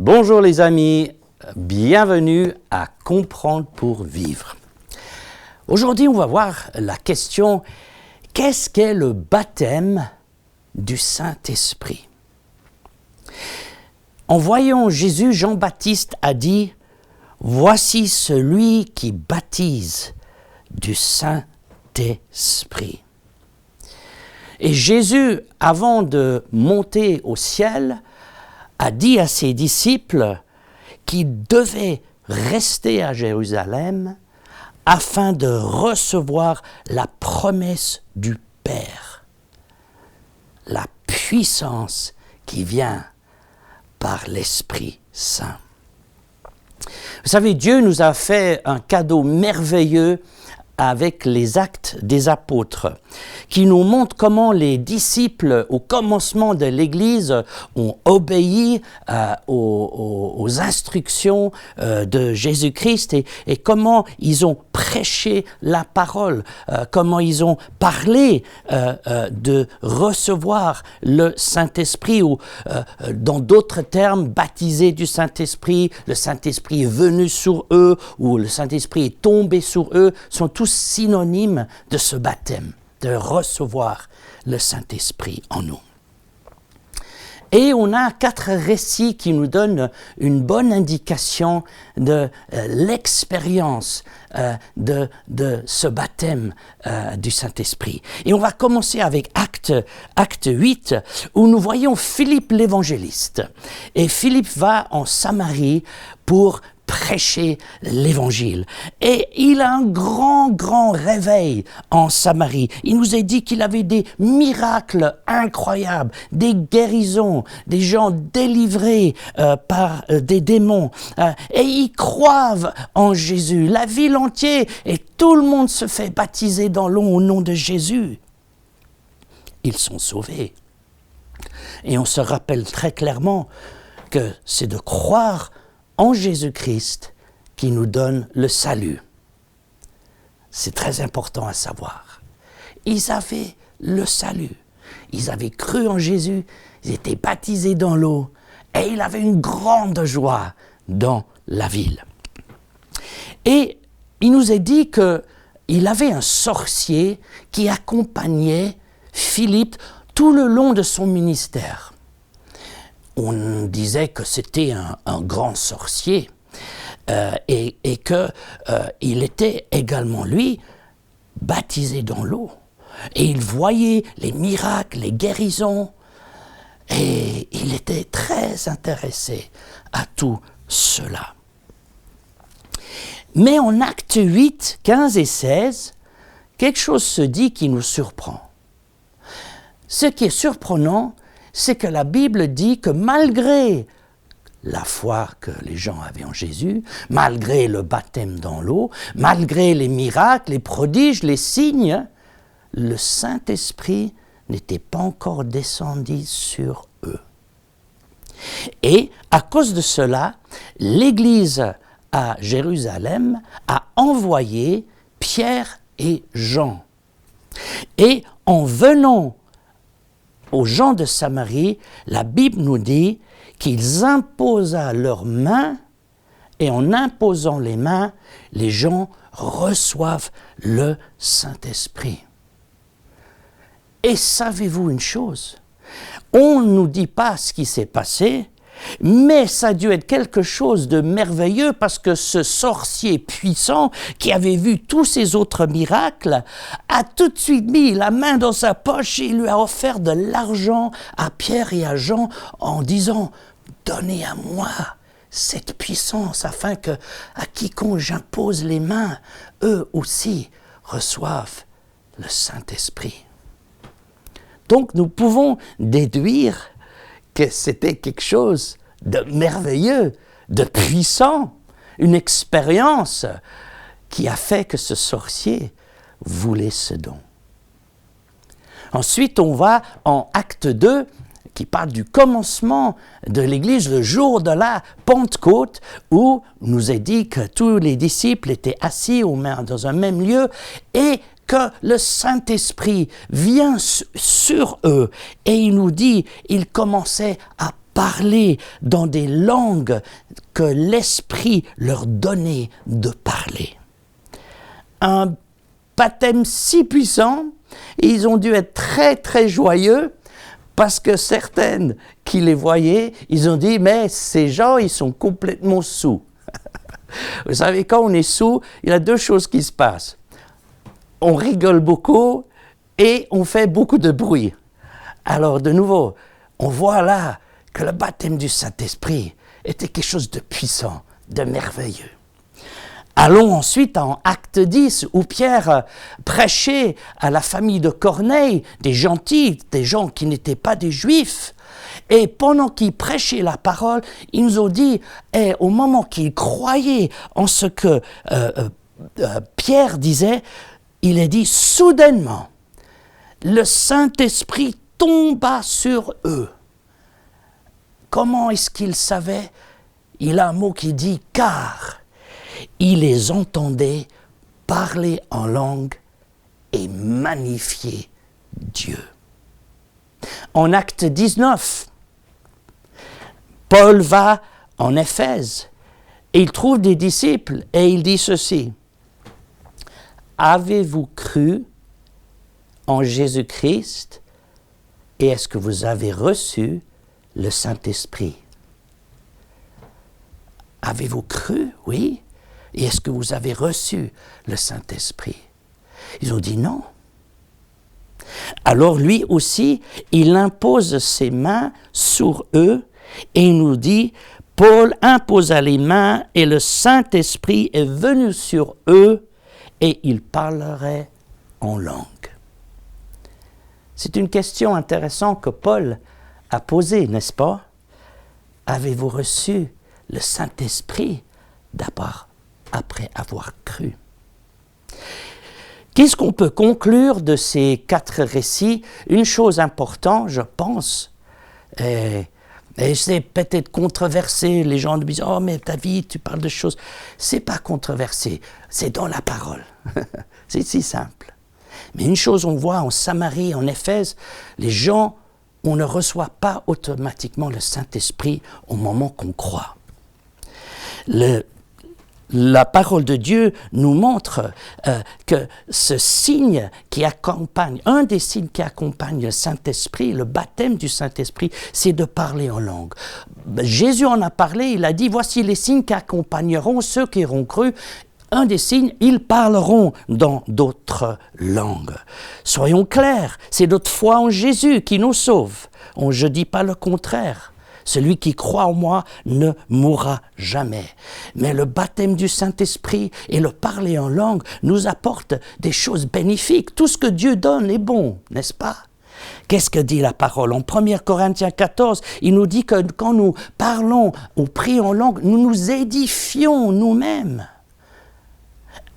Bonjour les amis, bienvenue à Comprendre pour vivre. Aujourd'hui, on va voir la question « Qu'est-ce qu'est le baptême du Saint-Esprit » En voyant Jésus, Jean-Baptiste a dit « Voici celui qui baptise du Saint-Esprit ». Et Jésus, avant de monter au ciel, a dit à ses disciples qu'ils devaient rester à Jérusalem afin de recevoir la promesse du Père, la puissance qui vient par l'Esprit Saint. Vous savez, Dieu nous a fait un cadeau merveilleux avec les actes des apôtres, qui nous montrent comment les disciples, au commencement de l'Église, ont obéi aux instructions de Jésus-Christ et comment ils ont prêché la parole, comment ils ont parlé de recevoir le Saint-Esprit, ou dans d'autres termes, baptisé du Saint-Esprit, le Saint-Esprit est venu sur eux, ou le Saint-Esprit est tombé sur eux, sont tous synonymes de ce baptême, de recevoir le Saint-Esprit en nous. Et on a 4 récits qui nous donnent une bonne indication de l'expérience de ce baptême du Saint-Esprit. Et on va commencer avec acte 8, où nous voyons Philippe l'évangéliste. Et Philippe va en Samarie pour prêcher l'Évangile. Et il a un grand réveil en Samarie. Il nous a dit qu'il avait des miracles incroyables, des guérisons, des gens délivrés par des démons. Et ils croient en Jésus. La ville entière, et tout le monde se fait baptiser dans l'eau au nom de Jésus. Ils sont sauvés. Et on se rappelle très clairement que c'est de croire en Jésus-Christ qui nous donne le salut. C'est très important à savoir. Ils avaient le salut. Ils avaient cru en Jésus, ils étaient baptisés dans l'eau et il avait une grande joie dans la ville. Et il nous est dit qu'il avait un sorcier qui accompagnait Philippe tout le long de son ministère. On disait que c'était un grand sorcier et qu'il était également, lui, baptisé dans l'eau. Et il voyait les miracles, les guérisons, et il était très intéressé à tout cela. Mais en acte 8, 15 et 16, quelque chose se dit qui nous surprend. Ce qui est surprenant, c'est que la Bible dit que malgré la foi que les gens avaient en Jésus, malgré le baptême dans l'eau, malgré les miracles, les prodiges, les signes, le Saint-Esprit n'était pas encore descendu sur eux. Et à cause de cela, l'Église à Jérusalem a envoyé Pierre et Jean. Et en venant aux gens de Samarie, la Bible nous dit qu'ils imposaient leurs mains, et en imposant les mains, les gens reçoivent le Saint-Esprit. Et savez-vous une chose? On ne nous dit pas ce qui s'est passé, mais ça a dû être quelque chose de merveilleux parce que ce sorcier puissant qui avait vu tous ces autres miracles a tout de suite mis la main dans sa poche et il lui a offert de l'argent à Pierre et à Jean en disant « Donnez à moi cette puissance afin que à quiconque j'impose les mains, eux aussi reçoivent le Saint-Esprit. » Donc nous pouvons déduire que c'était quelque chose de merveilleux, de puissant, une expérience qui a fait que ce sorcier voulait ce don. Ensuite, on va en acte 2, qui parle du commencement de l'Église, le jour de la Pentecôte, où nous est dit que tous les disciples étaient assis dans un même lieu et que le Saint-Esprit vient sur eux. Et il nous dit, ils commençaient à parler dans des langues que l'Esprit leur donnait de parler. Un baptême si puissant, ils ont dû être très très joyeux, parce que certaines qui les voyaient, ils ont dit, mais ces gens, ils sont complètement saouls. Vous savez, quand on est saoul, il y a deux choses qui se passent. On rigole beaucoup et on fait beaucoup de bruit. Alors, de nouveau, on voit là que le baptême du Saint-Esprit était quelque chose de puissant, de merveilleux. Allons ensuite en Acte 10, où Pierre prêchait à la famille de Corneille, des gentils, des gens qui n'étaient pas des Juifs. Et pendant qu'il prêchait la parole, ils nous ont dit, et au moment qu'ils croyaient en ce que Pierre disait, il est dit, soudainement, le Saint-Esprit tomba sur eux. Comment est-ce qu'il savait? Il a un mot qui dit « car ». Il les entendait parler en langue et magnifier Dieu. En Acte 19, Paul va en Éphèse et il trouve des disciples et il dit ceci. « Avez-vous cru en Jésus-Christ et est-ce que vous avez reçu le Saint-Esprit? » Avez-vous cru? Oui. Et est-ce que vous avez reçu le Saint-Esprit? Ils ont dit non. Alors lui aussi, il impose ses mains sur eux et il nous dit, Paul imposa les mains et le Saint-Esprit est venu sur eux et ils parleraient en langue. C'est une question intéressante que Paul a posée, n'est-ce pas? Avez-vous reçu le Saint-Esprit d'abord? Après avoir cru. Qu'est-ce qu'on peut conclure de ces 4 récits? Une chose importante, je pense, et c'est peut-être controversé, les gens disent « Oh, mais David, tu parles de choses... » C'est pas controversé, c'est dans la parole. C'est si simple. Mais une chose, on voit en Samarie, en Éphèse, les gens, on ne reçoit pas automatiquement le Saint-Esprit au moment qu'on croit. La parole de Dieu nous montre que ce signe qui accompagne, un des signes qui accompagne le Saint-Esprit, le baptême du Saint-Esprit, c'est de parler en langue. Jésus en a parlé, il a dit, voici les signes qui accompagneront ceux qui auront cru. Un des signes, ils parleront dans d'autres langues. Soyons clairs, c'est notre foi en Jésus qui nous sauve. Je ne dis pas le contraire. Celui qui croit en moi ne mourra jamais. Mais le baptême du Saint-Esprit et le parler en langue nous apportent des choses bénéfiques. Tout ce que Dieu donne est bon, n'est-ce pas? Qu'est-ce que dit la parole? En 1 Corinthiens 14, il nous dit que quand nous parlons ou prions en langue, nous nous édifions nous-mêmes.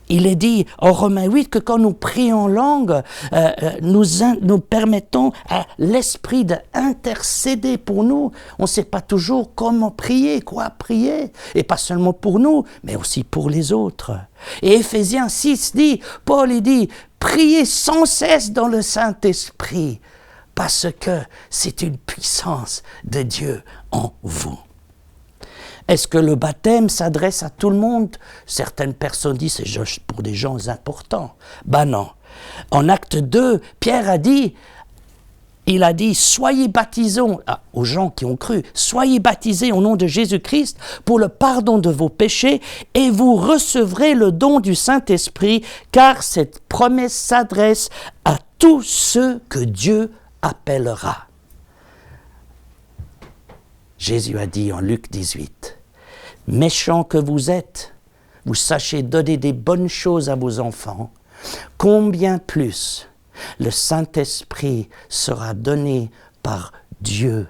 Il est dit en Romains 8 que quand nous prions en langue, nous permettons à l'Esprit d'intercéder pour nous. On ne sait pas toujours comment prier, quoi prier. Et pas seulement pour nous, mais aussi pour les autres. Et Éphésiens 6 dit, Paul dit, priez sans cesse dans le Saint-Esprit, parce que c'est une puissance de Dieu en vous. Est-ce que le baptême s'adresse à tout le monde? Certaines personnes disent c'est juste pour des gens importants. Ben non. En Acte 2, Pierre a dit, soyez baptisés, aux gens qui ont cru, soyez baptisés au nom de Jésus-Christ pour le pardon de vos péchés et vous recevrez le don du Saint-Esprit, car cette promesse s'adresse à tous ceux que Dieu appellera. Jésus a dit en Luc 18, « Méchants que vous êtes, vous sachez donner des bonnes choses à vos enfants, combien plus le Saint-Esprit sera donné par Dieu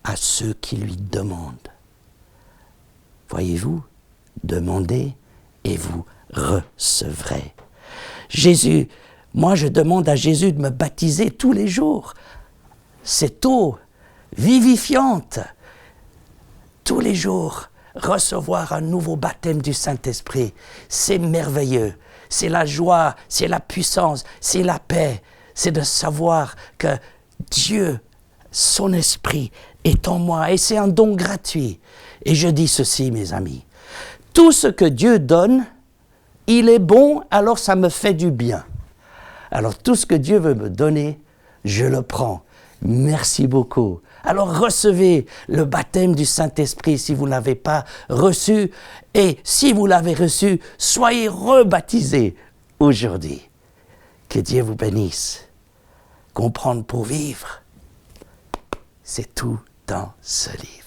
à ceux qui lui demandent. » Voyez-vous, demandez et vous recevrez. Jésus, moi je demande à Jésus de me baptiser tous les jours. Cette eau vivifiante, tous les jours, recevoir un nouveau baptême du Saint-Esprit, c'est merveilleux. C'est la joie, c'est la puissance, c'est la paix. C'est de savoir que Dieu, son Esprit, est en moi et c'est un don gratuit. Et je dis ceci, mes amis, tout ce que Dieu donne, il est bon, alors ça me fait du bien. Alors tout ce que Dieu veut me donner, je le prends. Merci beaucoup. Alors recevez le baptême du Saint-Esprit si vous ne l'avez pas reçu. Et si vous l'avez reçu, soyez rebaptisés aujourd'hui. Que Dieu vous bénisse. Comprendre pour vivre, c'est tout dans ce livre.